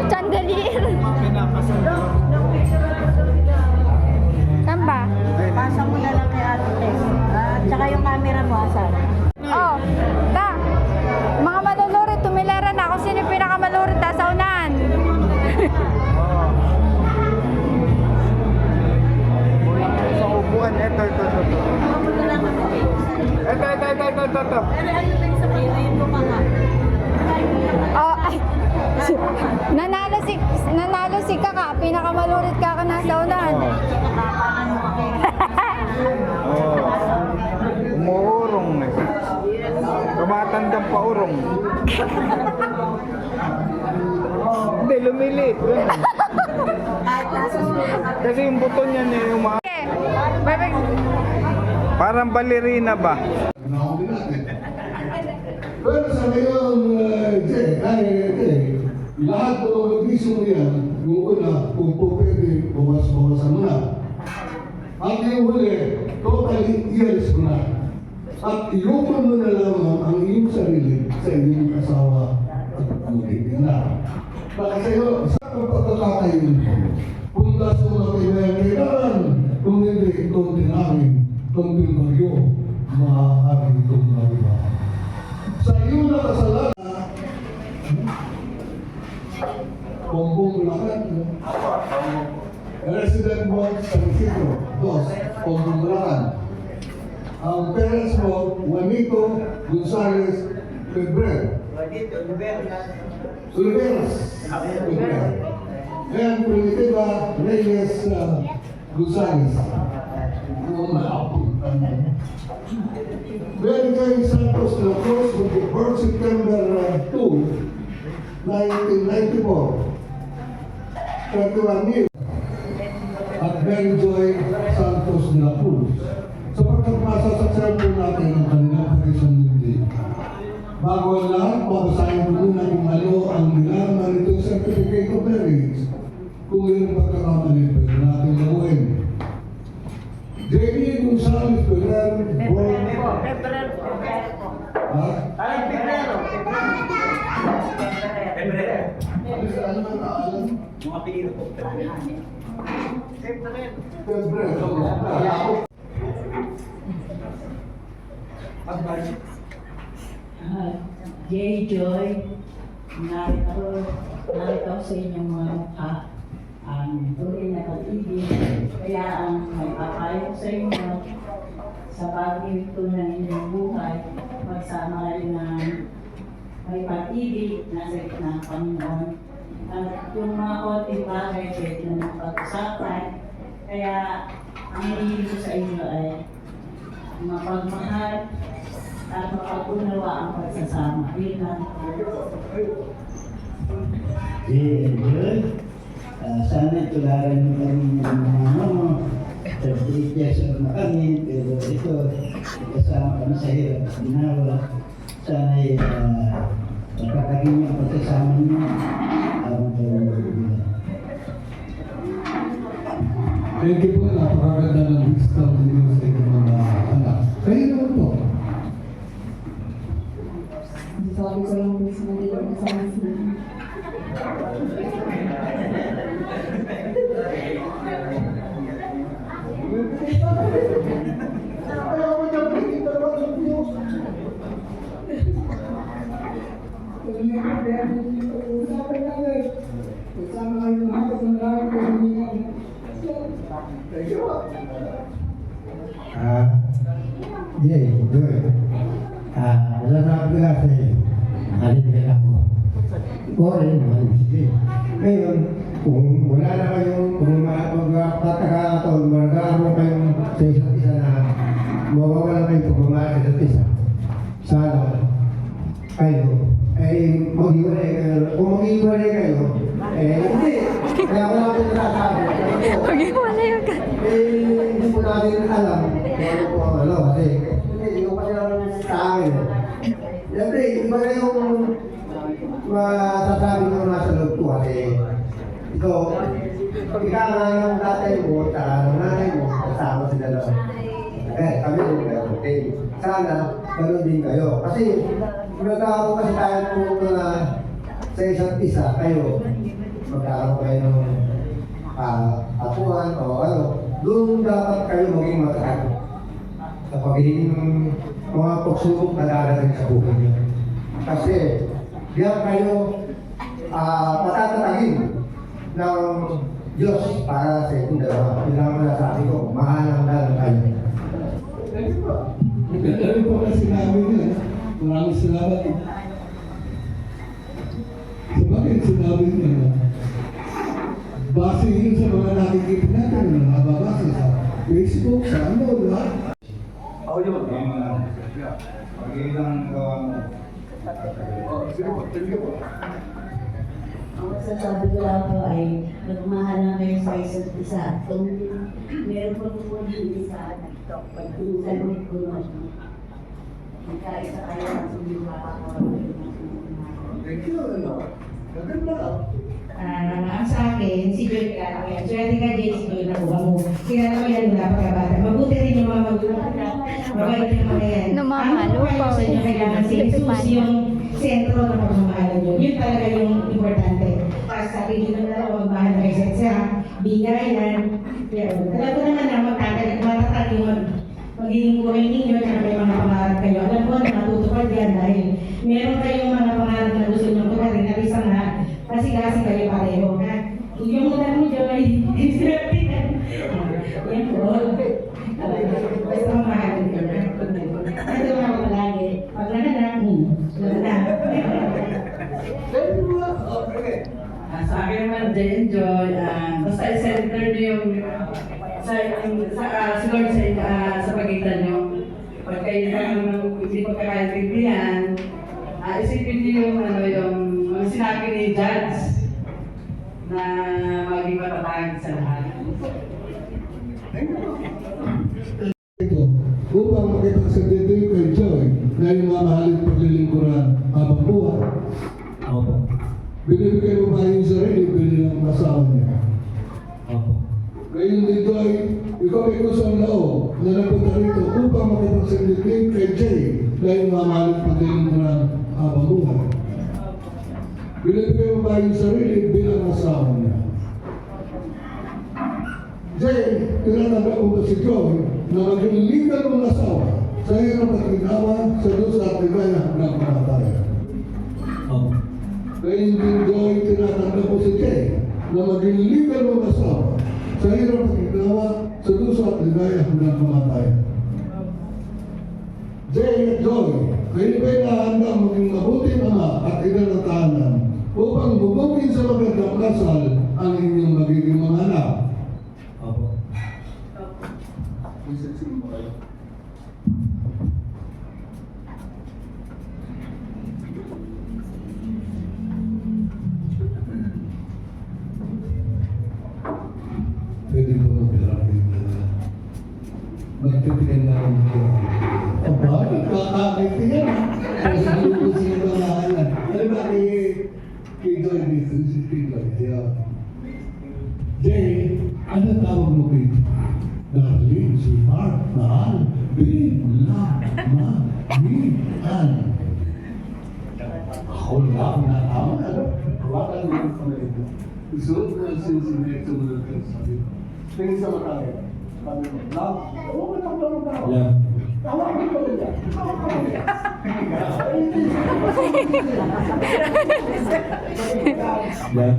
Chandelier. Saan ba? Pasa mo na lang kay Ate Tess. Tsaka yung camera mo, asan? Oh, ta. Mga malulurit, tumilera na. Kung sino yung pinakamalurit, ta sa unahan. Sa upuan, ito. Ito. Ayun mo mga. Oh, ay. Nanalo si Kaka. Pinakamalurit ka ka nasa unahan. Umuurong na. Tumatandang pa urong. Hindi, lumilit. Kasi yung buto niya Okay. Bye-bye. parang balerina ba? Pero sa ngayon, lahat ng organismo yan, yung una, kung po pwede, bawas-bawasan mo na. At yung huli, totally yes mo na. At ilupan mo na lamang ang iyong sarili sa iyong asawa at pamilya na. Baka sa'yo, sa pagkakatayin mo, kung kaso na kailangan, kung hindi itong tinahin, itong pinagyo, maaari itong mariba. Sa iyo na kasalanan, Pombong Bulacan, resident mo San Isidro, Dos, Pombong Bulacan. Ang parents mo, Juanito Gonzales Febrero. Oliveras. And Primitiva Reyes Gonzales. Benjay Santos de la Cruz was born September 2, 1994. 21 years. At Benjoy Santos de la Cruz. Sapagkat masasaksayan po natin ang kanilang karisang hindi. Bago ang lahat, babasahin po muna kung ano ang nilaman itong Certificate of Marriage. Kung yung pagkakamali pa yun natin gawin. J.D. Gonzales Ferrer, born... Ha? Ano na naalam? Mga apelido po. Febrero. J. Joy, narito sa inyong mga mukha ang tunay na pag-ibig. Kaya ang may papayo sa inyo sa bagay ito ng inyong buhay, magsama kayo ng may pag-ibig na sa gitna ng Panginoon. At yung mga konting bagay pwede na pag-usapan. Kaya ang hinihiling ko sa inyo ay mapagmahal at mapag-unawa ang pagsasama. Yun lang. Sana tularan mo kami ng mga 38 years old na kami, pero ito, kasama kami sa hirap at ginawa. Sana'y pagkakagin yung pagsasama niyo. Thank you po, napakaganda ng wisdom ninyo sa inyong mga anak. Kayo naman po. Sabi ko lang po sa mga kasama sila. Good. Masasabi ko kasi, halipin ako. Rin, halipin. Ngayon, kung wala na kayong, kung magkakataon, magkakaroon kayong sa isa't isa na mawawala kayong pagmamahal sa isa't isa, sana kayo, maghiwalay kayo. Kung maghiwalay kayo, hindi. Kaya wala ko nasasabi. Maghiwalay ka. Hindi po natin alam kung ano po, kasi hindi ko pa naman sa amin. Siyempre, iba na yung masasabi ko nasa loob ko kasi ikaw, ikaw nga yung tatay mo, ng nanay mo, kasama sila lang. Kami yung okay. Sana, ganun din kayo. Kasi, magkakaroon kasi tayo po na sa isa't isa, kayo, magkakaroon kayo ng apuhan o ano, doon dapat kayo maging matagal sa pagiging mga pagsubok na darating sa buhay niyo. Kasi, diyan kayo patatatagin ng Diyos para sa itong dalawa. Yun lang masasabi ko, mahalang lang kayo. Ano po na sinabi niya? Maraming salamat. Sa bakit sinabi niya? Base yun sa mga nakikita natin na nababasa sa Facebook, sa ano, lahat. Ako yun. Pag-ilang gawa mo. Ang masasabi ko lang po ay magmahal na kayo sa isa't isa. Kung meron po po hindi sa sagot ko naman. Magkaisa kayo at sumiwa ako. Thank you, ano? Maganda. Ang sa akin, si Joy Clara yan. Swerte ka, Jay, si Joy na kuha mo. Kilala mo yan mula pagkabata. Mabuti rin yung mga magulang. Mabait yung mga yan. Namamalo Ang pa, sa inyo, kailangan si Jesus yung sentro ng pagmamahalan nyo. Yun talaga yung importante. Para sa akin, yun na lang magmahal na kayo sa isa. Bigayan. Yan. Alam ko naman na matatag yung magiging buhay ninyo at may mga pangarap kayo. Alam ko na matutupad yan dahil meron kayong mga pangarap na gusto nyo tumarin at isang na kasi kayo pareho, ha? Yung muna mo, Joy, yan po. Basta mamahalin ka na. Ito mga palagi. Pag nananak, Sa akin naman, Jay and Joy, basta i-center niyo yung si Lord sa pagitan niyo. Pag kayo hindi pagkakaintindihan, isipin niyo yung sinabi ni Judge na maging matatag sa lahat. Ito, upang makipagsabihin kay Joy na yung mamahalin paglilingkuran habang buhay. Opo. Binibigay mo ba yung sarili bilang asawa niya? Opo. Ngayon dito ay ikaw ay kusang loob na napunta rito upang makipagsabihin kay Jay na yung mamahalin paglilingkuran habang buhay. Binibigay mo ba yung sarili bilang asawa niya? Jay, tinatanggap mo ba si Joy na maging legal mong asawa sa hirap at ginawa sa Diyos at ligaya ng kamatayan? Opo. Kaya hindi Joy, tinatanggap mo si Jay na maging legal mong asawa sa hirap at ginawa sa Diyos at ligaya ng kamatayan. Jay at Joy, kayo ba'y nahanda maging mabuting ama at ina ng tahanan upang bubugin sa magandang kasal ang inyong magiging mga anak? Opo. Pwede ko mag-therapy na magtitigan na rin ko. Aba, kakakit yan. Kasi dito sila bangalan. Alam ba kay Joy dito, si Joy. Jay, ano tawag mo dito? Darling, sweetheart, mahal, babe, love, mahal. Ako lang na tama. Wala naman pala ito. Isuot na sinsinito mo na ito sabi ko. Tingin sa mata ko. Sabi ko, love, huwag mo lang lang lang. Love. Tawag ko lang. Love.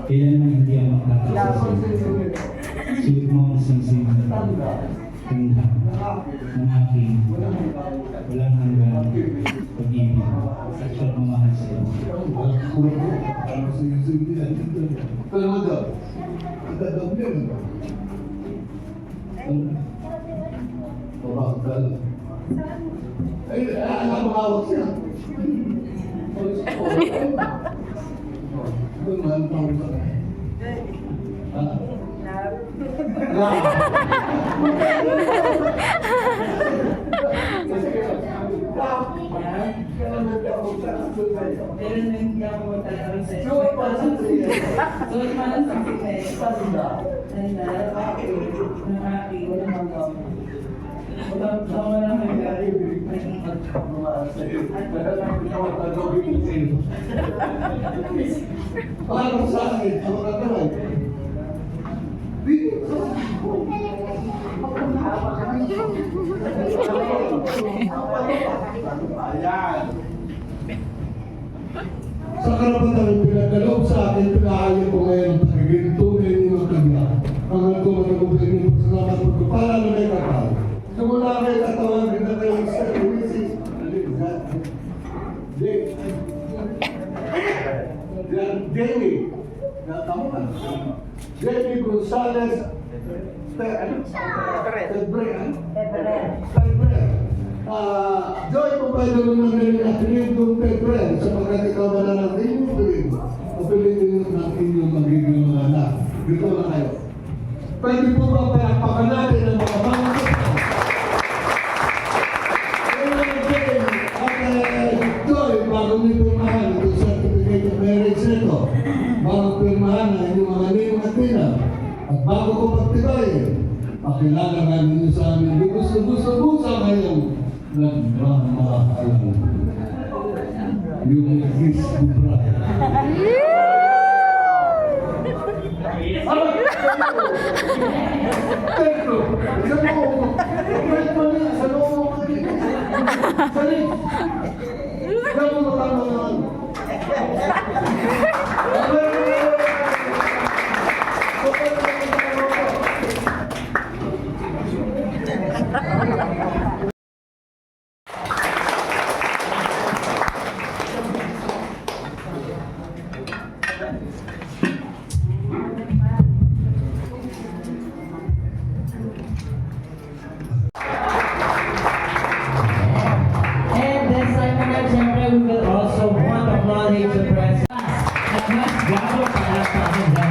Kailan man hindi ang makakasasal. Suot mo ang singsing. Tanda ng aking walang hanggang pag-ibig at pagmamahal sa iyo. Pero mo daw, katadaw niya. Bakit dala? Ay, alam mo hawak siya. Doon, mahal pa ako sa kanya. Pero hindi ako talagang sa iyo. Suot mo lang sa sikay. Ng aking. Tama na kayo, kaya ibig na yung magkakawa sa'yo. Para sa akin, ang magkakaroon. Ayan. Sa karapatan ng pinagkaloob sa akin, pinahayag ko ngayon ang pagiging tunay ni Magkanya. Ang nagkumatagubin ng pasalamat ko, pagkapala na may kakal. Simula kayo tatawagin na kayo sa Mrs. Jenny. Tama na. Jenny Gonzalez. Tebre. Joy, kung pwede mo nang nilin at rin Tebre, sapagkat ikaw na lang ang inyong piling. Papilitin ng inyong magiging mga anak. Dito na kayo. Pwede po ba palakpakan natin ang mga Joy, bago niyo pirmahan itong certificate of marriage nito, bago pirmahan na inyong mga ninong at ninang, at bago ko pagtibayin, pakilala nga ninyo sa amin, gusto kayong nagmamahalan. Yung kiss to bride. Pedro, sa loob. Sa loob. Salit. Gano'n mo tama naman. And this time naman, siyempre, we will also want to acknowledge the presence at mas gabo sa lahat ng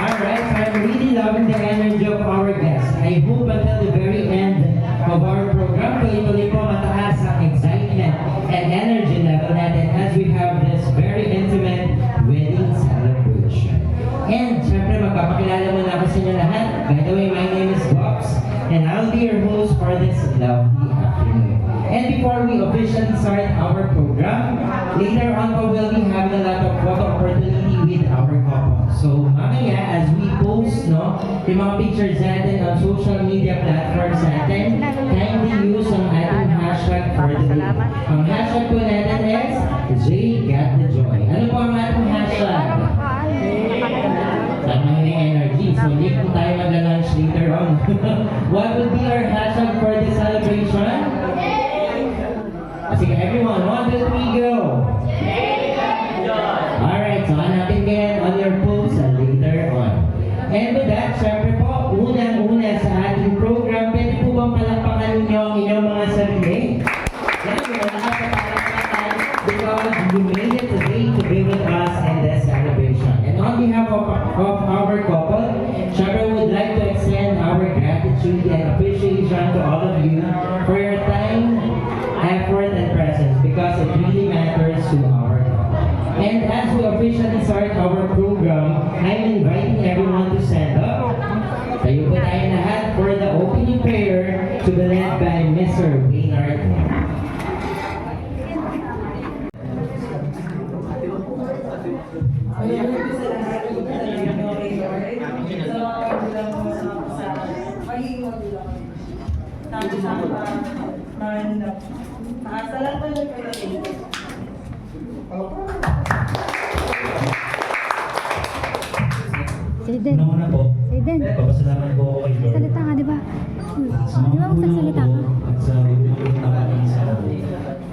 Alright, so I'm really loving the energy of our guests. I hope until the very end of our program, tuloy-tuloy po mataas ang excitement and energy level natin as we have this very intimate wedding celebration. And siyempre, magpapakilala muna ako sa inyo lahat. By the way, my name is Bobs, and I'll be your host for this lovely afternoon. And before we officially start our program, later on we will be having a lot of photo opportunity with our couple. So mamaya, as we post yung mga pictures natin on social media platforms natin, kindly use ang ating hashtag for the day. Ang hashtag po natin is JGotTheJoy. Ano po ang ating hashtag? Tama yung energy. So hindi po tayo magla-lunch later on. What would be our hashtag for the celebration? Sige, everyone, 1, 2, 3, go! Alright, so hanapin kayo on your post later on. And with that, syempre po, unang-una sa ating program, pwede po bang palakpakan ninyo ang inyong mga sarili? Yan, malakas na palakpakan because you made it today to be with us in this celebration. And on behalf of our couple, syempre would like to extend our gratitude and appreciation to all of you for your time, effort, and presence because it really matters to our couple. And as we officially start our program, I'm inviting everyone to stand up. Tayo po tayo lahat for the opening prayer to be led by Mr. Maynard. Aiden. Una po, Aiden. papasalamat po ako kay Lord. Salita ka, di ba? Di ba magsasalita ka? At sa ulit na kami sa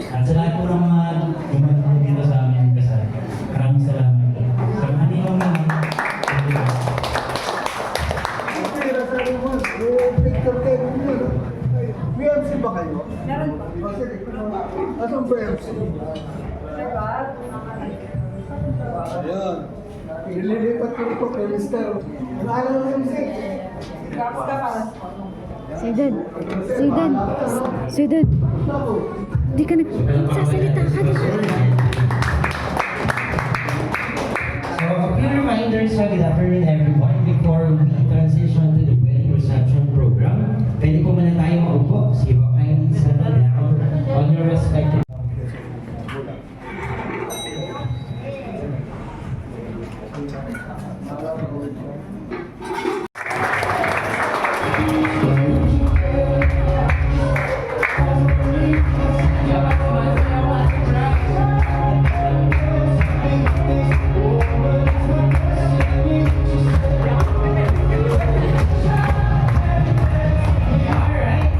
at sa lahat po ng mga gumagamit dito sa aming kasal. Maraming salamat po. Sa mga hindi mo naman, May MC ba kayo? Meron pa. Asan ba MC? Ayan. Nililipat ko ito kay Mr. Ano alam mo MC? Aiden. Aiden. Di ka nagsasalita ka, di ba? So a few reminders, good afternoon everyone. Before we transition to the wedding reception program, pwede po muna tayo Alright,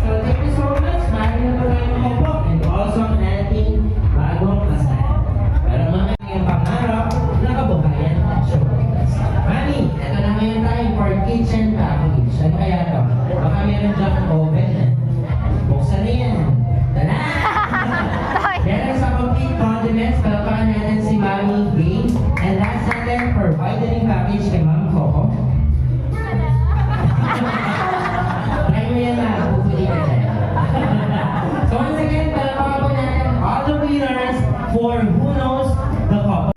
so thank you so much. Marami na po tayong makupo and also ang ating bagong kasal. Pero mamaya yung pangarap na kabuhayan at showcase. Mami, ito na ngayon tayo for kitchen package. Ano kaya to? Baka meron dyan ang oven. Buksan na yan. Tala! Meron sa complete condiments, palapakan natin si Mami Gabe. And last natin for widening package kay Ma'am Coco. Try mo yan na, pupuli ka dyan. So once again, palapakan po natin all the winners for Who Knows the Couple.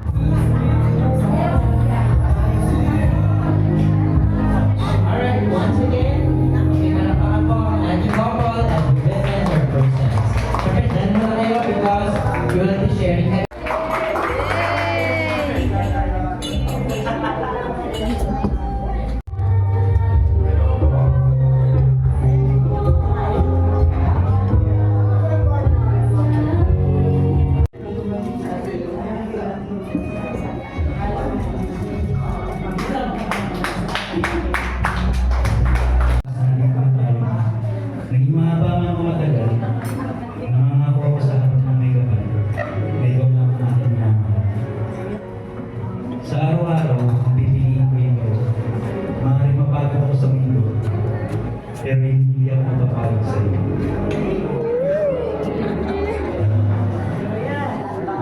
Alright, once again, pinalapakan po ang ating couple at witness their process. Siyempre, dyan muna tayo because we will be sharing Naging mahaba man o matagal, nangangako ako sa harap ng may kapal, na ikaw na ako natin minamahal. Sa araw-araw, ang pipiliin ko yung ikaw. Maaaring mapagod ako sa mundo, pero hindi ako mapapagod sa iyo.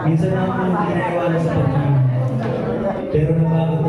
Minsan na ako nang ginagawa sa pag-ibig, pero napagod